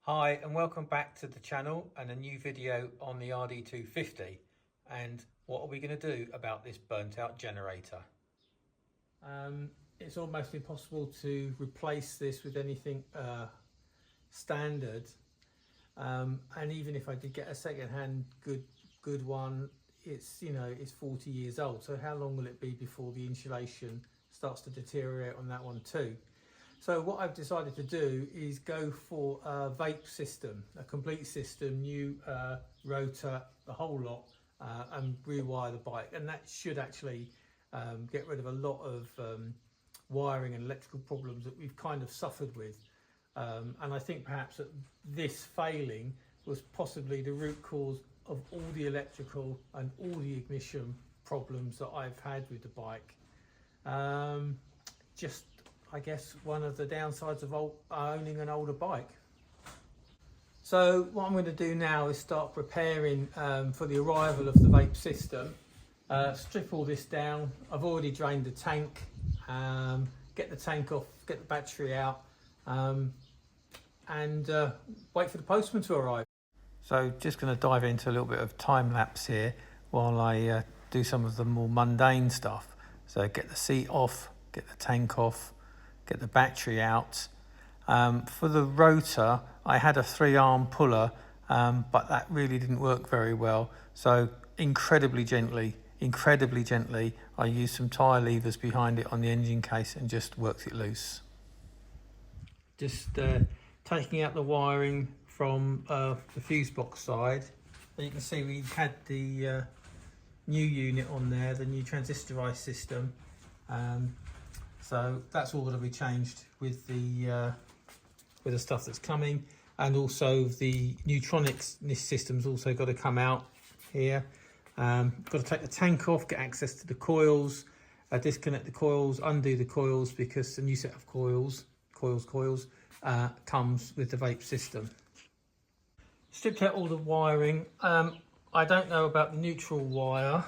Hi and welcome back to the channel and a new video on the RD250. And what are we going to do about this burnt out generator? It's almost impossible to replace this with anything standard, and even if I did get a second-hand good one, it's it's 40 years old. So how long will it be before the insulation starts to deteriorate on that one too? So what I've decided to do is go for a vape system, a complete system, new rotor, the whole lot, and rewire the bike. And that should actually get rid of a lot of wiring and electrical problems that we've kind of suffered with. And I think perhaps that this failing was possibly the root cause of all the electrical and all the ignition problems that I've had with the bike. Just I guess one of the downsides of owning an older bike. So what I'm going to do now is start preparing for the arrival of the vape system. Strip all this down. I've already drained the tank. Get the tank off, get the battery out, and wait for the postman to arrive. So just going to dive into a little bit of time lapse here while I do some of the more mundane stuff. So get the seat off, get the tank off, get the battery out. For the rotor, I had a 3-arm puller, but that really didn't work very well. So incredibly gently, I used some tyre levers behind it on the engine case and just worked it loose. Just taking out the wiring from the fuse box side. You can see we had the new unit on there, the new transistorized system. So that's all going to be changed with the stuff that's coming, and also the Neutronics system's also got to come out here. Got to take the tank off, get access to the coils, disconnect the coils, undo the coils, because the new set of coils comes with the vape system. Stripped out all the wiring. I don't know about the neutral wire,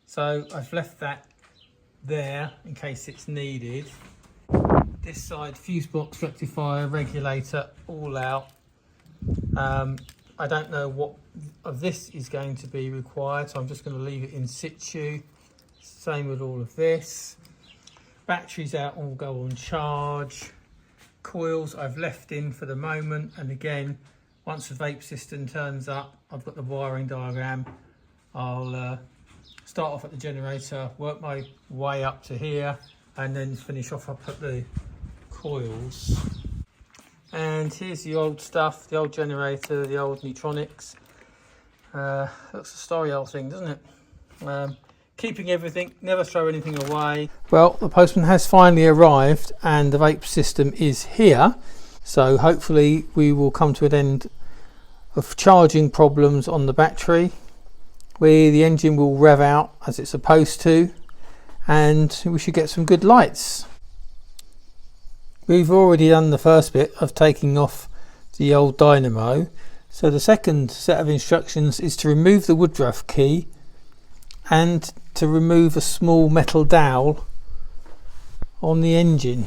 so I've left that there in case it's needed. This side, fuse box, rectifier, regulator, all out. I don't know what of this is going to be required, so I'm just going to leave it in situ. Same with all of this. Batteries out, all go on charge. Coils I've left in for the moment, and again, once the vape system turns up, I've got the wiring diagram. I'll start off at the generator, work my way up to here, and then finish off up at the coils. And here's the old stuff, the old generator, the old Neutronics. Looks a story old thing, doesn't it? Keeping everything, never throw anything away. Well, the postman has finally arrived and the vape system is here. So hopefully we will come to an end of charging problems on the battery, where the engine will rev out as it's supposed to, and we should get some good lights. We've already done the first bit of taking off the old dynamo, so the second set of instructions is to remove the woodruff key and to remove a small metal dowel on the engine.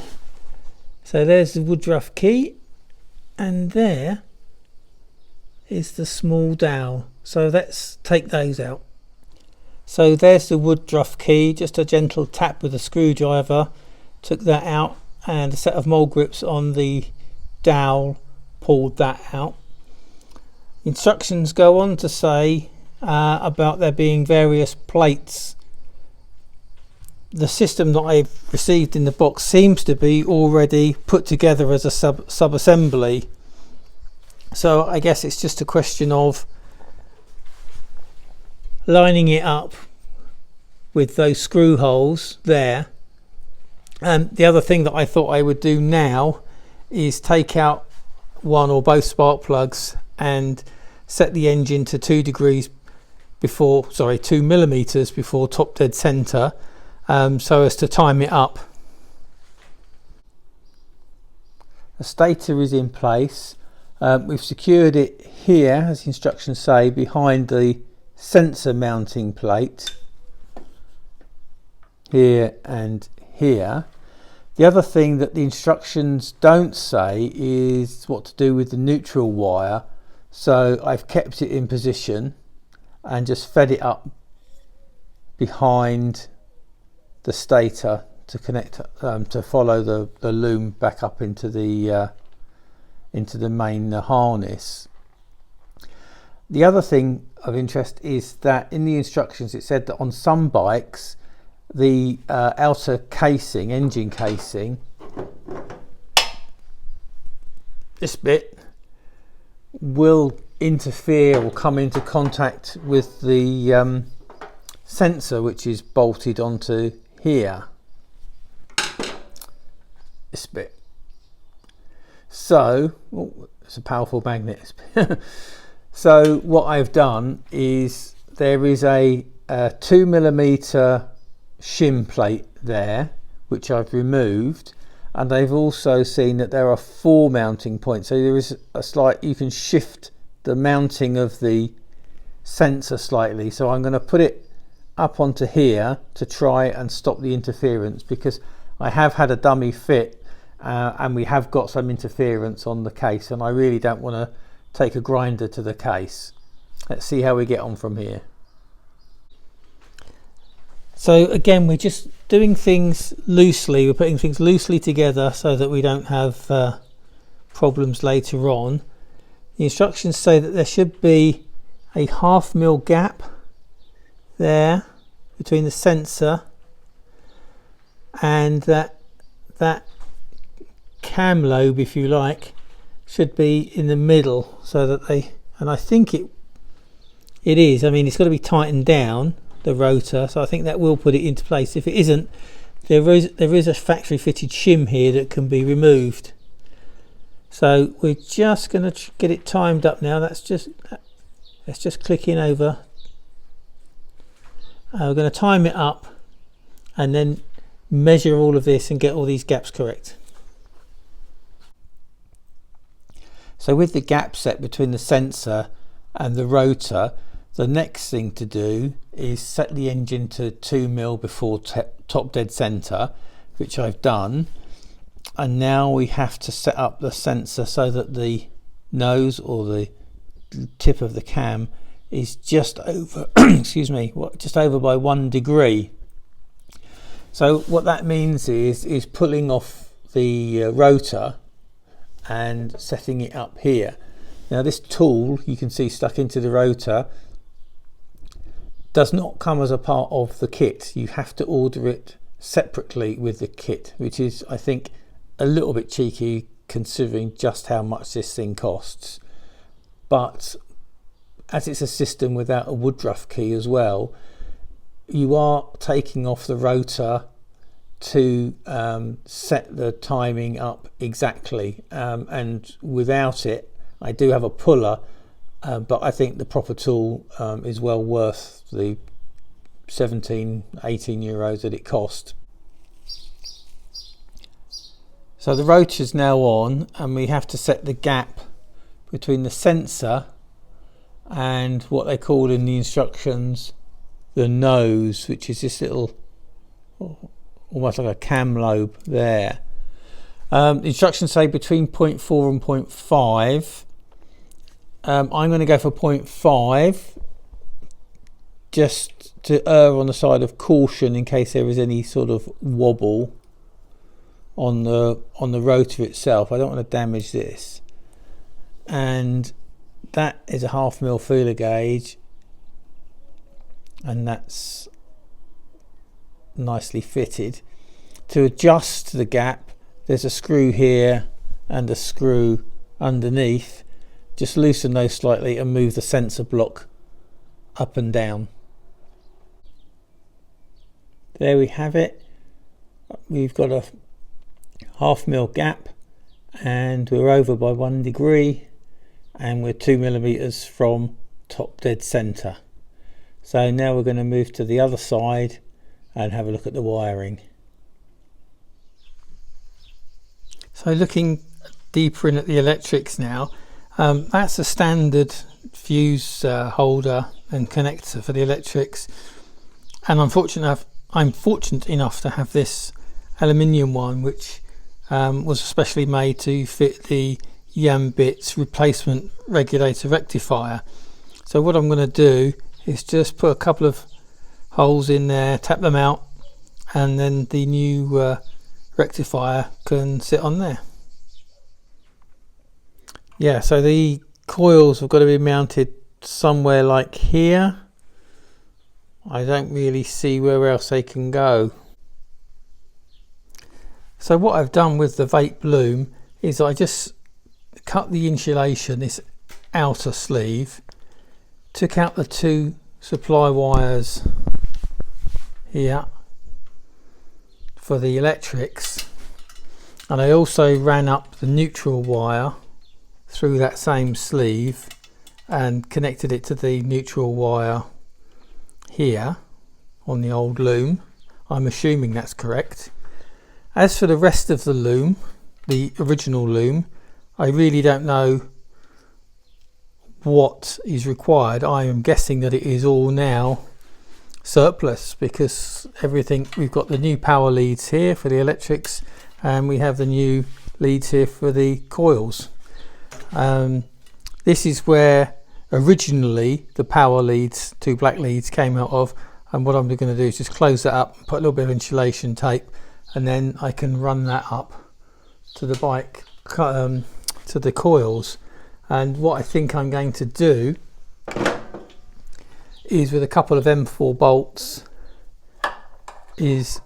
So there's the woodruff key, and there is the small dowel. So let's take those out. So there's the woodruff key, just a gentle tap with a screwdriver, took that out, and a set of mole grips on the dowel pulled that out. Instructions go on to say about there being various plates. The system that I've received in the box seems to be already put together as a sub-assembly. So I guess it's just a question of lining it up with those screw holes there. And the other thing that I thought I would do now is take out one or both spark plugs and set the engine to 2 millimeters before top dead center, so as to time it up. The stator is in place. We've secured it here, as the instructions say, behind the sensor mounting plate here and here. The other thing that the instructions don't say is what to do with the neutral wire. So I've kept it in position and just fed it up behind the stator to connect, to follow the loom back up into the main harness. The other thing of interest is that in the instructions it said that on some bikes the outer casing, engine casing, this bit will interfere or come into contact with the sensor, which is bolted onto here, this bit. So it's a powerful magnet. So what I've done is there is a 2mm shim plate there, which I've removed, and I've also seen that there are 4 mounting points. So there is a slight, you can shift the mounting of the sensor slightly. So I'm going to put it up onto here to try and stop the interference, because I have had a dummy fit and we have got some interference on the case, and I really don't want to take a grinder to the case. Let's see how we get on from here. So again, we're just doing things loosely. We're putting things loosely together so that we don't have problems later on. The instructions say that there should be a 1/2 mil gap there between the sensor and that cam lobe, if you like, should be in the middle, so that they, and I think it is. I mean, it's got to be tightened down, the rotor, so I think that will put it into place. If it isn't, there is a factory fitted shim here that can be removed. So we're just going to get it timed up now. Let's just click in over. We're going to time it up and then measure all of this and get all these gaps correct. So with the gap set between the sensor and the rotor, the next thing to do is set the engine to 2 mil before top dead center, which I've done. And now we have to set up the sensor so that the nose, or the tip of the cam, is just over excuse me, just over by 1 degree. So what that means is pulling off the rotor and setting it up here. Now this tool, you can see stuck into the rotor, does not come as a part of the kit. You have to order it separately with the kit, which is, I think, a little bit cheeky considering just how much this thing costs. But as it's a system without a woodruff key as well, you are taking off the rotor to set the timing up exactly, and without it, I do have a puller, but I think the proper tool is well worth the 17-18 euros that it cost. So the rotor's now on, and we have to set the gap between the sensor and what they call in the instructions the nose, which is this little, almost like a cam lobe there. The instructions say between 0.4 and 0.5. I'm going to go for 0.5 just to err on the side of caution in case there is any sort of wobble on the rotor itself. I don't want to damage this. And that is a 1/2 mil feeler gauge, and that's nicely fitted. To adjust the gap, there's a screw here and a screw underneath. Just loosen those slightly and move the sensor block up and down. There we have it. We've got a 1/2 mil gap, and we're over by 1 degree, and we're 2 millimeters from top dead center. So now we're going to move to the other side and have a look at the wiring. So looking deeper in at the electrics now, that's a standard fuse holder and connector for the electrics, and I'm fortunate enough to have this aluminium one, which was especially made to fit the Yambits replacement regulator rectifier. So what I'm going to do is just put a couple of holes in there, tap them out, and then the new rectifier can sit on there. Yeah, so the coils have got to be mounted somewhere like here. I don't really see where else they can go. So what I've done with the vape loom is I just cut the insulation, this outer sleeve, took out the two supply wires here for the electrics, and I also ran up the neutral wire through that same sleeve and connected it to the neutral wire here on the old loom. I'm assuming that's correct. As for the rest of the loom, the original loom, I really don't know what is required. I am guessing that it is all now surplus, because everything, we've got the new power leads here for the electrics, and we have the new leads here for the coils. This is where originally the power leads, two black leads, came out of, and what I'm going to do is just close that up, put a little bit of insulation tape, and then I can run that up to the bike, to the coils. And what I think I'm going to do is, with a couple of M4 bolts, is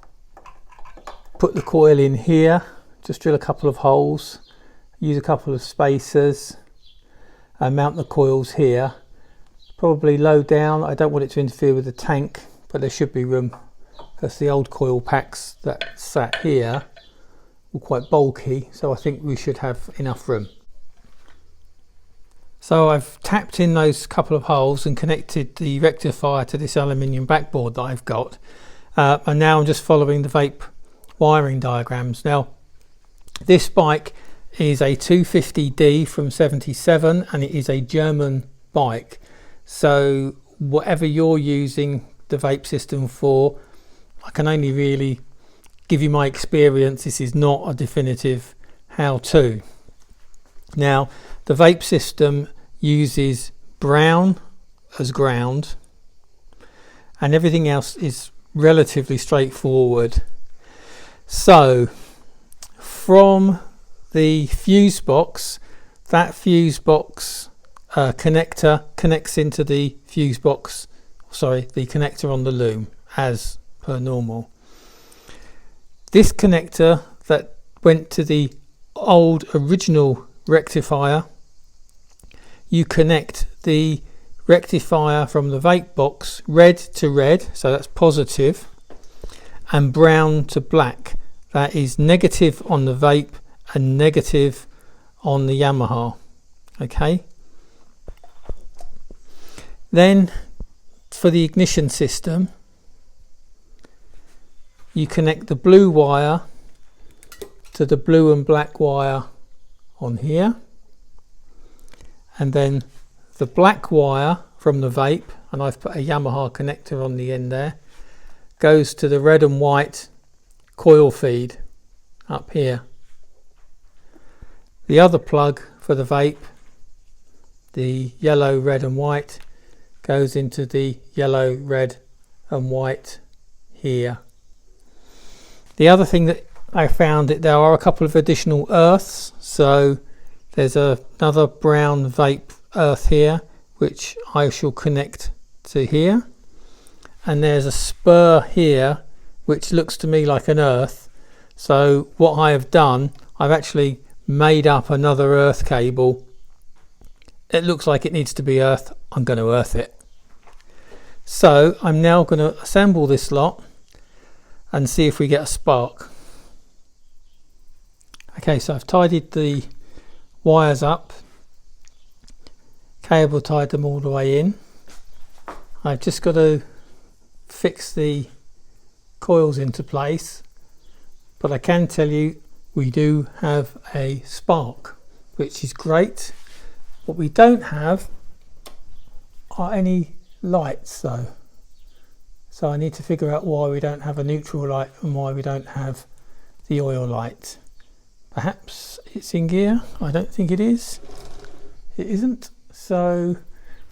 put the coil in here, just drill a couple of holes, use a couple of spacers, and mount the coils here. Probably low down, I don't want it to interfere with the tank, but there should be room, because the old coil packs that sat here were quite bulky, so I think we should have enough room. So I've tapped in those couple of holes and connected the rectifier to this aluminium backboard that I've got, and now I'm just following the vape wiring diagrams. Now this bike is a 250D from 77, and it is a German bike, so whatever you're using the vape system for, I can only really give you my experience. This is not a definitive how-to. Now the vape system uses brown as ground, and everything else is relatively straightforward. So from the fuse box, that fuse box connector connects into the fuse box, sorry, the connector on the loom as per normal. This connector that went to the old original rectifier, you connect the rectifier from the vape box red to red, so that's positive, and brown to black, that is negative on the vape and negative on the Yamaha. Okay, then for the ignition system, you connect the blue wire to the blue and black wire on here, and then the black wire from the vape, and I've put a Yamaha connector on the end there, goes to the red and white coil feed up here. The other plug for the vape, the yellow, red and white, goes into the yellow, red and white here. The other thing that I found, that there are a couple of additional earths, so there's another brown vape earth here which I shall connect to here, and there's a spur here which looks to me like an earth. So what I have done, I've actually made up another earth cable. It looks like it needs to be earth. I'm going to earth it. So I'm now going to assemble this lot and see if we get a spark. Okay, so I've tidied the wires up, cable tied them all the way in. I've just got to fix the coils into place, but I can tell you we do have a spark, which is great. What we don't have are any lights though, so I need to figure out why we don't have a neutral light and why we don't have the oil light. Perhaps it's in gear. I don't think it is. It isn't. So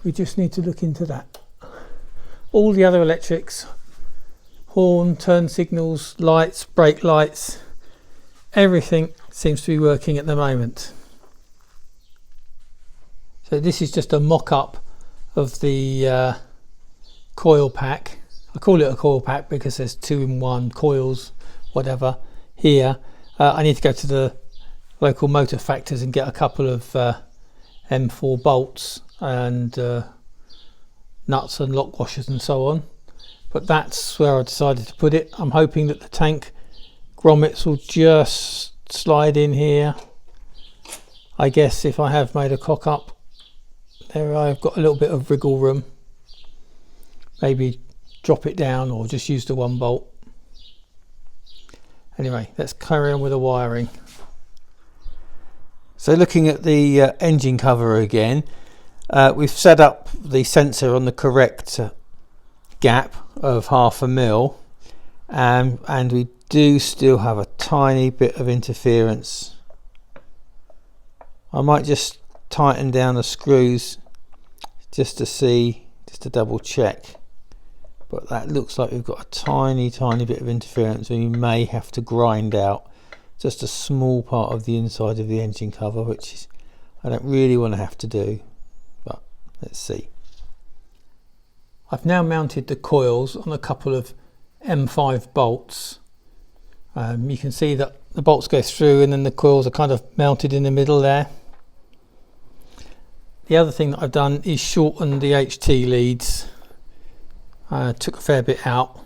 we just need to look into that. All the other electrics, horn, turn signals, lights, brake lights, everything seems to be working at the moment. So this is just a mock-up of the coil pack. I call it a coil pack because there's 2-in-1 coils, whatever. Here I need to go to the local motor factors and get a couple of M4 bolts and nuts and lock washers and so on, but that's where I decided to put it. I'm hoping that the tank grommets will just slide in here. I guess if I have made a cock up there, I've got a little bit of wriggle room. Maybe drop it down or just use the 1 bolt. Anyway, let's carry on with the wiring. So looking at the engine cover again, we've set up the sensor on the correct gap of 0.5 mil, and we do still have a tiny bit of interference. I might just tighten down the screws just to double check, but that looks like we've got a tiny bit of interference, and we may have to grind out just a small part of the inside of the engine cover, which is, I don't really want to have to do, but let's see. I've now mounted the coils on a couple of M5 bolts. You can see that the bolts go through and then the coils are kind of mounted in the middle there. The other thing that I've done is shorten the HT leads. Took a fair bit out.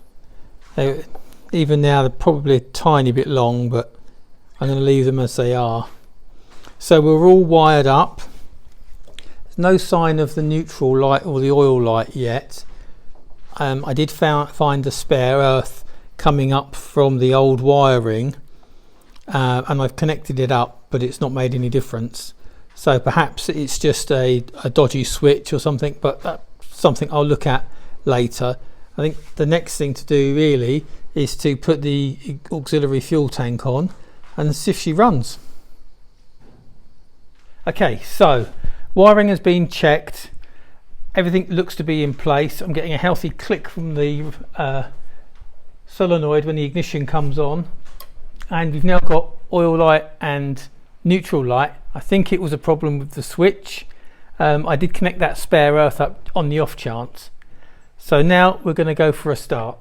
Even now they're probably a tiny bit long, but I'm going to leave them as they are. So we're all wired up. There's no sign of the neutral light or the oil light yet. I did find the spare earth coming up from the old wiring, and I've connected it up, but it's not made any difference. So perhaps it's just a dodgy switch or something, but that's something I'll look at later. I think the next thing to do really is to put the auxiliary fuel tank on and see if she runs. Okay, so wiring has been checked. Everything looks to be in place. I'm getting a healthy click from the solenoid when the ignition comes on, and we've now got oil light and neutral light. I think it was a problem with the switch. I did connect that spare earth up on the off chance. So now we're going to go for a start.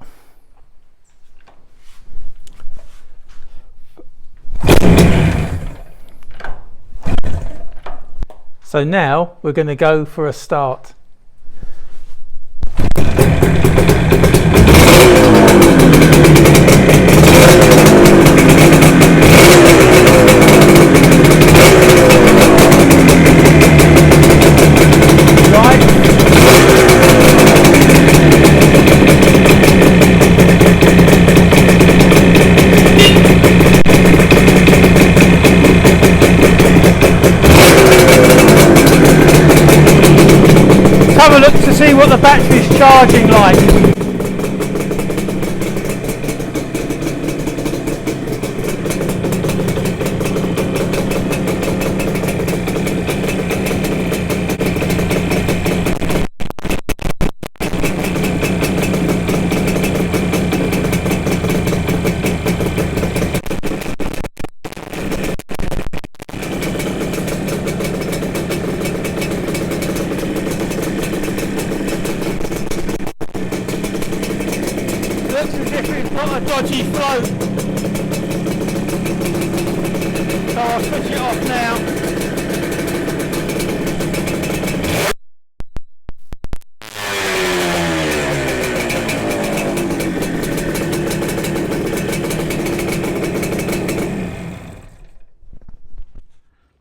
So now we're going to go for a start. Have a look to see what the battery's charging like. Not a dodgy float, so I'll switch it off now.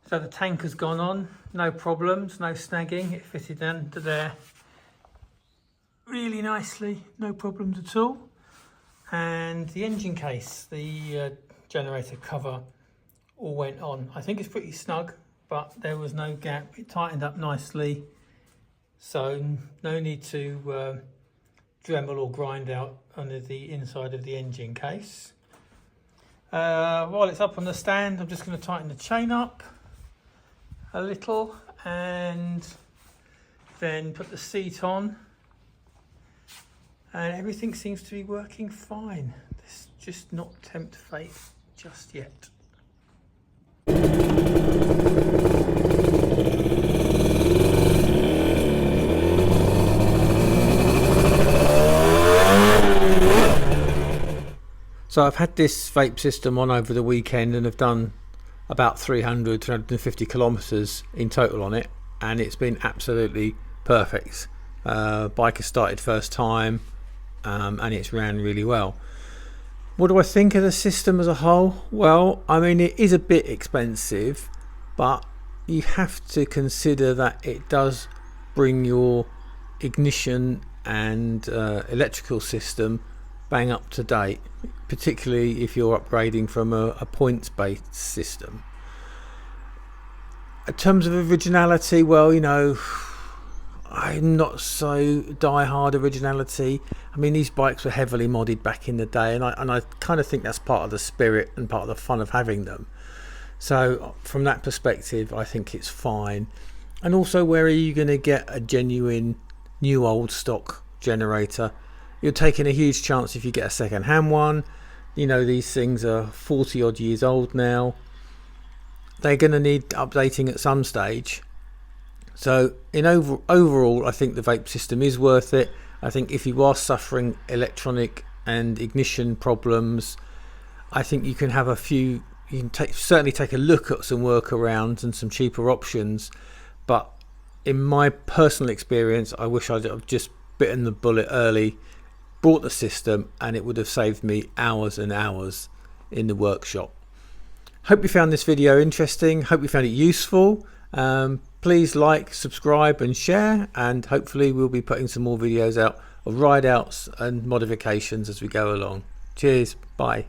So the tank has gone on, no problems, no snagging, it fitted into there really nicely, no problems at all. And the engine case, the generator cover, all went on. I think it's pretty snug, but there was no gap. It tightened up nicely, so no need to Dremel or grind out under the inside of the engine case. While it's up on the stand, I'm just going to tighten the chain up a little and then put the seat on, and everything seems to be working fine. It's just not tempt fate just yet. So I've had this vape system on over the weekend and have done about 350 kilometers in total on it, and it's been absolutely perfect. Bike has started first time, and it's ran really well. What do I think of the system as a whole? Well, I mean, it is a bit expensive, but you have to consider that it does bring your ignition and electrical system bang up to date, particularly if you're upgrading from a points-based system. In terms of originality, well, you know, I'm not so die-hard originality. I mean, these bikes were heavily modded back in the day, and I kind of think that's part of the spirit and part of the fun of having them. So from that perspective, I think it's fine. And also, where are you going to get a genuine new old stock generator? You're taking a huge chance if you get a second-hand one. You know, these things are 40 odd years old now. They're going to need updating at some stage. So in overall, I think the vape system is worth it. I think if you are suffering electronic and ignition problems, I think you can have a few. You can certainly take a look at some workarounds and some cheaper options. But in my personal experience, I wish I'd have just bitten the bullet early, bought the system, and it would have saved me hours and hours in the workshop. Hope you found this video interesting. Hope you found it useful. Please like, subscribe and share, and hopefully we'll be putting some more videos out of ride outs and modifications as we go along. Cheers, bye.